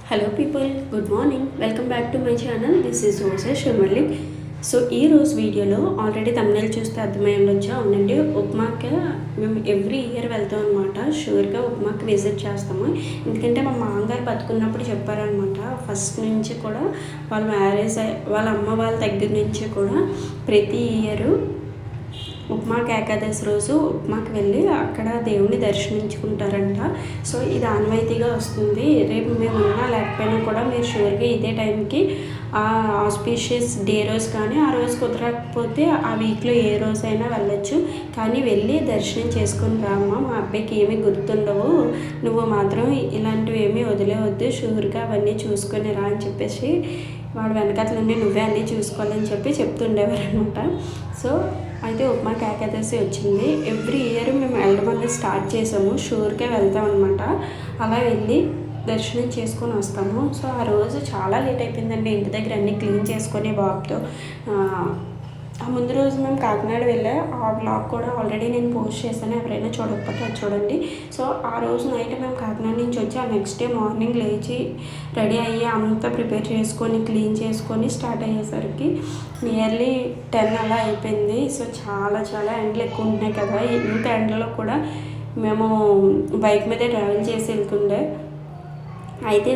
Hello people, good morning. Welcome back to my channel. This is ఓసే షుమర్లి. So ఈరోజు వీడియోలో already తమిళ చూస్తే అర్థమై ఉండొచ్చు. అవునండి, ఉప్మాకి మేము ఎవ్రీ ఇయర్ వెళ్తాం అనమాట. షూర్గా ఉప్మాకి విజిట్ చేస్తాము. ఎందుకంటే మా మామగారు బతుకున్నప్పుడు చెప్పారనమాట. ఫస్ట్ నుంచి కూడా వాళ్ళ మ్యారేజ్ వాళ్ళ అమ్మ వాళ్ళ దగ్గర నుంచి కూడా ప్రతి ఇయరు ఉప్మాకి ఏకాదశి రోజు ఉప్మాకి వెళ్ళి అక్కడ దేవుని దర్శించుకుంటారంట. సో ఇది ఆనవాయితీగా వస్తుంది. రేపు మేము ఉన్నా లేకపోయినా కూడా మీరు షూర్గా ఇదే టైంకి ఆ ఆస్పీషియస్ డే రోజు కానీ ఆ రోజు కుదరకపోతే ఆ వీక్లో ఏ రోజైనా వెళ్ళొచ్చు. కానీ వెళ్ళి దర్శనం చేసుకుని రామ్మా, మా అబ్బాయికి ఏమీ గుర్తుండవు, నువ్వు మాత్రం ఇలాంటివి ఏమీ వదిలేవద్దు, షూర్గా అవన్నీ చూసుకొని రా అని చెప్పేసి వాడు వెనకాతలన్నీ నువ్వే అన్నీ చూసుకోవాలని చెప్పి చెప్తుండేవారనమాట. సో అయితే ఉప్మాకి ఏకాదశి వచ్చింది. ఎవ్రీ ఇయర్ మేము వెళ్ళడం అనేది స్టార్ట్ చేసాము. షూర్గా వెళ్తాం అనమాట. అలా వెళ్ళి దర్శనం చేసుకొని వస్తాము. సో ఆ రోజు చాలా లేట్ అయిపోయిందండి. ఇంటి దగ్గర అన్నీ క్లీన్ చేసుకొని బాబుతో ఆ ముందు రోజు మేము కాకినాడ వెళ్ళా. ఆ బ్లాగ్ కూడా ఆల్రెడీ నేను పోస్ట్ చేశాను, ఎవరైనా చూడకపోతే అది చూడండి. సో ఆ రోజు నైట్ మేము కాకినాడ నుంచి వచ్చి ఆ నెక్స్ట్ డే మార్నింగ్ లేచి రెడీ అయ్యి అంతా ప్రిపేర్ చేసుకొని క్లీన్ చేసుకొని స్టార్ట్ అయ్యేసరికి నియర్లీ 10 అలా అయిపోయింది. సో చాలా చాలా ఎండలు ఎక్కువ ఉంటున్నాయి కదా. ఇంత ఎండలో కూడా మేము బైక్ మీదే ట్రావెల్ చేసి వెళ్తుండే. అయితే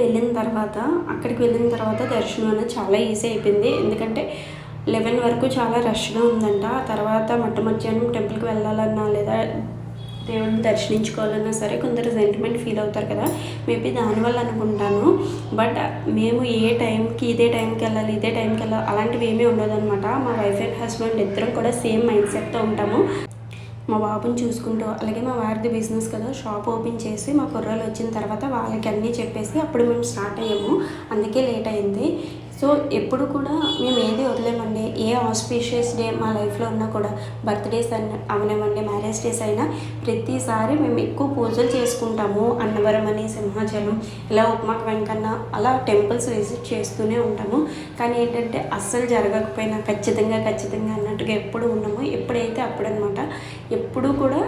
అక్కడికి వెళ్ళిన తర్వాత దర్శనం అనేది చాలా ఈజీ అయిపోయింది. ఎందుకంటే 11 వరకు చాలా రష్గా ఉందంట. ఆ తర్వాత మధ్యాహ్నం టెంపుల్కి వెళ్ళాలన్నా లేదా దేవుడిని దర్శించుకోవాలన్నా సరే కొందరు సెంటిమెంట్ ఫీల్ అవుతారు కదా, మేబీ దానివల్ల అనుకుంటాను. బట్ మేము ఇదే టైంకి వెళ్ళాలి అలాంటివి ఏమీ ఉండదన్నమాట. మా వైఫ్ అండ్ హస్బెండ్ ఇద్దరం కూడా సేమ్ మైండ్ సెట్తో ఉంటాము. మా బాబుని చూసుకుంటూ, అలాగే మా వారిది బిజినెస్ కదా, షాప్ ఓపెన్ చేసి మా కుర్రాలు వచ్చిన తర్వాత వాళ్ళకి అన్నీ చెప్పేసి అప్పుడు మేము స్టార్ట్ అయ్యాము. అందుకే లేట్ అయింది. సో ఎప్పుడు కూడా మేము ఏది వదిలేమండి. ఏ ఆస్పీషియస్ డే మా లైఫ్లో ఉన్నా కూడా, బర్త్డేస్ అవనివ్వండి, మ్యారేజ్ డేస్ అయినా ప్రతిసారి మేము ఎక్కువ పూజలు చేసుకుంటాము. అన్నవరం అని, సింహాచలం, ఇలా ఉప్మాకి వెంకన్న అలా టెంపుల్స్ విజిట్ చేస్తూనే ఉంటాము. కానీ ఏంటంటే అస్సలు జరగకపోయినా ఖచ్చితంగా అన్నట్టుగా ఎప్పుడు ఉన్నాము. ఎప్పుడైతే అప్పుడనమాట. ఎప్పుడు కూడా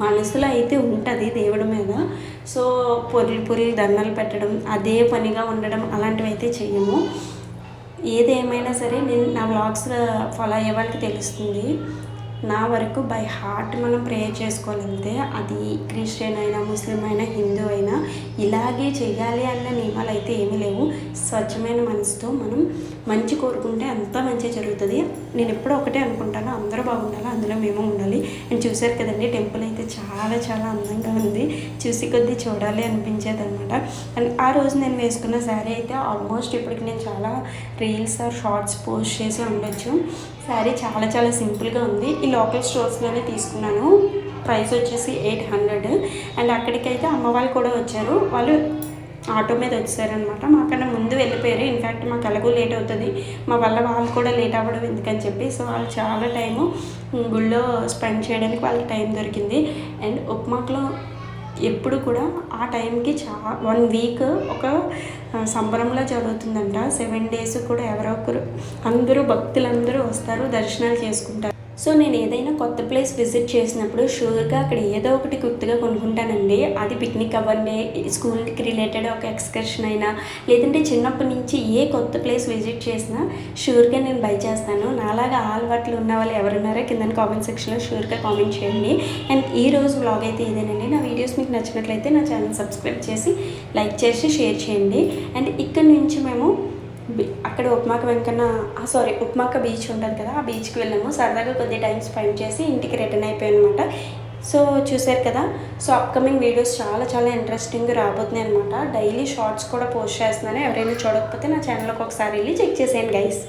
మనసులో అయితే ఉంటుంది దేవుడి మీద. సో పొర్లి దండాలు పెట్టడం, అదే పనిగా ఉండడం అలాంటివి అయితే చెయ్యము. ఏదేమైనా సరే నేను నా వ్లాగ్స్ ఫాలో అయ్యే వాళ్ళకి తెలుస్తుంది. నా వరకు బై హార్ట్ మనం ప్రేయర్ చేసుకోవాలంటే, అది క్రిస్టియన్ అయినా, ముస్లిం అయినా, హిందూ అయినా ఇలాగే చేయాలి అన్న నియమాలు అయితే ఏమీ లేవు. స్వచ్ఛమైన మనసుతో మనం మంచి కోరుకుంటే అంతా మంచి జరుగుతుంది. నేను ఎప్పుడూ ఒకటే అనుకుంటాను, అందరూ బాగుండాలి, అందులో మేము ఉండాలి. నేను చూశారు కదండి, టెంపుల్ అయితే చాలా చాలా అందంగా ఉంది. చూసి కొద్దీ చూడాలి అనిపించేది అనమాట. అండ్ ఆ రోజు నేను వేసుకున్న శారీ అయితే ఆల్మోస్ట్ ఇప్పటికి నేను చాలా రీల్స్ ఆర్ షార్ట్స్ పోస్ట్ చేసి ఉండొచ్చు. శారీ చాలా చాలా సింపుల్గా ఉంది. ఈ లోకల్ స్టోర్స్లోనే తీసుకున్నాను. ప్రైస్ వచ్చేసి 800. అండ్ అక్కడికైతే అమ్మ వాళ్ళు కూడా వచ్చారు. వాళ్ళు ఆటో మీద వచ్చారనమాట. మాకన్నా ముందు వెళ్ళిపోయారు. ఇన్ఫ్యాక్ట్ మాకు ఎలాగో లేట్ అవుతుంది, మా వల్ల వాళ్ళు కూడా లేట్ అవ్వడం ఎందుకని చెప్పి, సో వాళ్ళు చాలా టైము గుళ్ళో స్పెండ్ చేయడానికి వాళ్ళకి టైం దొరికింది. అండ్ ఉప్మాక్లో ఎప్పుడు కూడా ఆ టైంకి 1 వీక్ ఒక సంబరంలో జరుగుతుందంట. 7 days కూడా ఎవరో ఒకరు అందరూ భక్తులందరూ వస్తారు, దర్శనాలు చేసుకుంటారు. సో నేను ఏదైనా కొత్త ప్లేస్ విజిట్ చేసినప్పుడు షూర్గా అక్కడ ఏదో ఒకటి గుర్తుగా కొనుక్కుంటానండి. అది పిక్నిక్ అవ్వండి, స్కూల్కి రిలేటెడ్ ఒక ఎక్స్కర్షన్ అయినా, లేదంటే చిన్నప్పటి నుంచి ఏ కొత్త ప్లేస్ విజిట్ చేసినా షూర్గా నేను బై చేస్తాను. నాలాగా అలవాట్లు ఉన్న వాళ్ళు ఎవరున్నారో కింద కామెంట్ సెక్షన్లో షూర్గా కామెంట్ చేయండి. అండ్ ఈ రోజు వ్లాగ్ అయితే ఇదేనండి. నా వీడియోస్ మీకు నచ్చినట్లయితే నా ఛానల్ సబ్స్క్రైబ్ చేసి, లైక్ చేసి, షేర్ చేయండి. అండ్ ఇక్కడ నుంచి మేము అక్కడ ఉప్మాక బీచ్ ఉంటుంది కదా, ఆ బీచ్కి వెళ్ళాము. సరదాగా కొద్ది టైం స్పెండ్ చేసి ఇంటికి రిటర్న్ అయిపోయాను అనమాట. సో చూసారు కదా. సో అప్కమింగ్ వీడియోస్ చాలా చాలా ఇంట్రెస్టింగ్ రాబోతున్నాయి అనమాట. డైలీ షార్ట్స్ కూడా పోస్ట్ చేస్తున్నాను. ఎవరైనా చూడకపోతే నా ఛానల్లోకి ఒకసారి వెళ్ళి చెక్ చేసేయండి గైస్.